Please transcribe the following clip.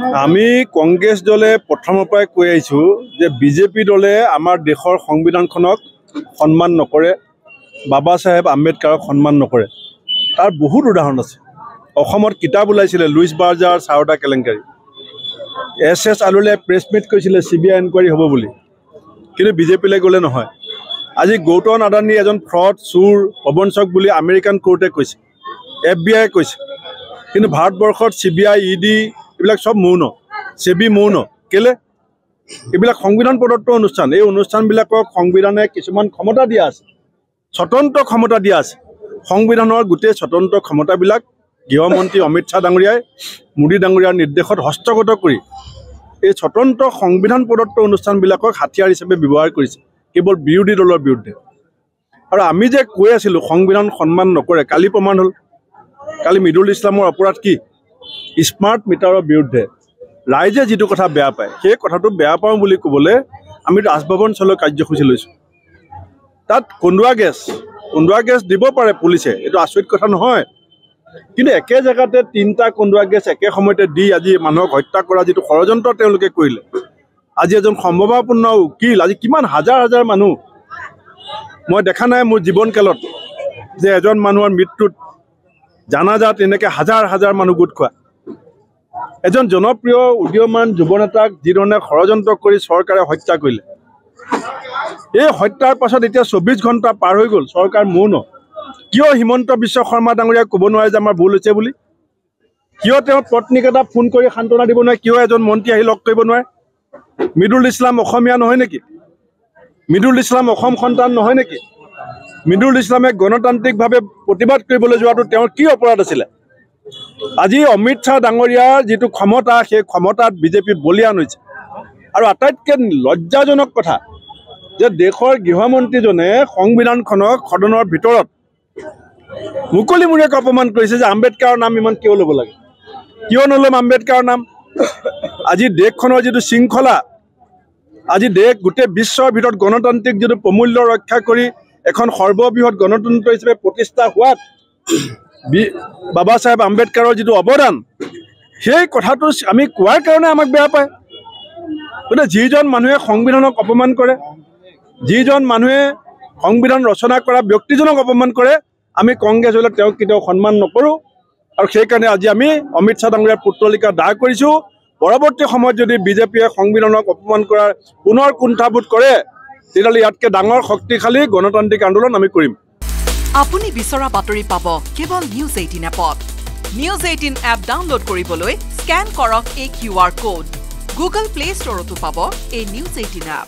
আমি কংগ্ৰেছ দলে প্ৰথমৰ পৰাই কৈ আহিছো যে বিজেপি দলে আমাৰ দেশৰ সংবিধানখনক সন্মান নকৰে, বাবা সাহেব আম্বেদকাৰক সন্মান নকৰে। তাৰ বহুত উদাহৰণ আছে। অসমত কিতাপ ওলাইছিলে লুইচ বাৰ্জাৰ চাৰটা কেলেংকাৰী, এছ আলুলে প্ৰেছ মিট কৰিছিলে CBI এনকুৱাৰী হ'ব বুলি, কিন্তু বিজেপিলৈ গ'লে নহয়। আজি গৌতম আদানী এজন ফ্ৰড চোৰ প্ৰবঞ্চক বুলি আমেৰিকান কোৰ্টে কৈছে, FBI কৈছে, কিন্তু ভাৰতবৰ্ষত CBI ED এইবিলাক সব মৌন, সেবি মৌন। কেলে? এইবিলাক সংবিধান প্ৰদত্ত অনুষ্ঠান। এই অনুষ্ঠানবিলাকক সংবিধানে কিছুমান ক্ষমতা দিয়া আছে, স্বতন্ত্ৰ ক্ষমতা দিয়া আছে। সংবিধানৰ গোটেই স্বতন্ত্ৰ ক্ষমতাবিলাক গৃহমন্ত্ৰী অমিত শ্বাহ ডাঙৰীয়াই মোদী ডাঙৰীয়াৰ নিৰ্দেশত হস্তগত কৰি এই স্বতন্ত্ৰ সংবিধান প্ৰদত্ত অনুষ্ঠানবিলাকক হাতিয়াৰ হিচাপে ব্যৱহাৰ কৰিছে কেৱল বিৰোধী দলৰ বিৰুদ্ধে। আৰু আমি যে কৈ আছিলোঁ সংবিধান সন্মান নকৰে, কালি প্ৰমাণ হ'ল। কালি মৃদুল ইছলামৰ অপৰাধ কি? স্মাৰ্ট মিটাৰৰ বিৰুদ্ধে ৰাইজে যিটো কথা বেয়া পায়, সেই কথাটো বেয়া পাওঁ বুলি ক'বলৈ আমি ৰাজভৱন চলোৱা কাৰ্যসূচী লৈছোঁ। তাত কন্দুৱা গেছ দিব পাৰে পুলিচে, এইটো আচৰিত কথা নহয়। কিন্তু একে জেগাতে 3টা কন্দুৱা গেছ একে সময়তে দি আজি মানুহক হত্যা কৰা যিটো ষড়যন্ত্ৰ তেওঁলোকে কৰিলে, আজি এজন সম্ভাৱনাপূৰ্ণ উকিল, আজি কিমান হাজাৰ হাজাৰ মানুহ, মই দেখা নাই মোৰ জীৱনকালত যে এজন মানুহৰ মৃত্যুত জানাজাত এনেকৈ হাজাৰ হাজাৰ মানুহ গোট খোৱা। এজন জনপ্ৰিয় উদীয়মান যুৱনেতাক যিধৰণে ষড়যন্ত্ৰ কৰি চৰকাৰে হত্যা কৰিলে, এই হত্যাৰ পাছত এতিয়া 24 ঘণ্টা পাৰ হৈ গ'ল, চৰকাৰ মৌন। কিয় হিমন্ত বিশ্ব শৰ্মা ডাঙৰীয়াই ক'ব নোৱাৰে যে আমাৰ ভুল হৈছে বুলি? কিয় তেওঁৰ পত্নীক এটা ফোন কৰি সান্তনা দিব নোৱাৰে? কিয় এজন মন্ত্ৰী আহি লগ কৰিব নোৱাৰে? মৃদুল ইছলাম অসমীয়া নহয় নেকি? মৃদুল ইছলাম অসম সন্তান নহয় নেকি? মৃদুল ইছলামে গণতান্ত্ৰিকভাৱে প্ৰতিবাদ কৰিবলৈ যোৱাটো তেওঁৰ কি অপৰাধ আছিলে? আজি অমিত শ্বাহ ডাঙৰীয়াৰ যিটো ক্ষমতা, সেই ক্ষমতাত বিজেপি বলিয়ান হৈছে। আৰু আটাইতকৈ লজ্জাজনক কথা যে দেশৰ গৃহমন্ত্ৰীজনে সংবিধানখনক সদনৰ ভিতৰত মুকলিমূৰীয়াকৈ অপমান কৰিছে যে আম্বেদকাৰৰ নাম ইমান কিয় ল'ব লাগে, কিয় নল'ম আম্বেদকাৰৰ নাম। আজি দেশখনৰ যিটো শৃংখলা, আজি দেশ গোটেই বিশ্বৰ ভিতৰত গণতান্ত্ৰিক যিটো প্ৰমূল্য ৰক্ষা কৰি এখন সৰ্ববৃহৎ গণতন্ত্ৰ হিচাপে প্ৰতিষ্ঠা হোৱাত বাবা চাহেব আম্বেদকাৰৰ যিটো অৱদান, সেই কথাটো আমি কোৱাৰ কাৰণে আমাক বেয়া পায়। গতিকে যিজন মানুহে সংবিধানক অপমান কৰে, যিজন মানুহে সংবিধান ৰচনা কৰা ব্যক্তিজনক অপমান কৰে, আমি কংগ্ৰেছ হ'লে তেওঁক কেতিয়াও সন্মান নকৰোঁ। আৰু সেইকাৰণে আজি আমি অমিত শ্বাহ ডাঙৰীয়াৰ পুত্ৰলিকা দাহ কৰিছোঁ। পৰৱৰ্তী সময়ত যদি বিজেপিয়ে সংবিধানক অপমান কৰাৰ পুনৰ কুণ্ঠাবোধ কৰে, তেতিয়াহ'লে ইয়াতকৈ ডাঙৰ শক্তিশালী গণতান্ত্ৰিক আন্দোলন আমি কৰিম। আপুনি বিচৰা বাতৰি পাব কেৱল নিউজ 18 এপত। নিউজ 18 এপ ডাউনলোড কৰিবলৈ স্কেন কৰক এই QR কোড। গুগল প্লে ষ্টৰতো পাব এই নিউজ 18 এপ।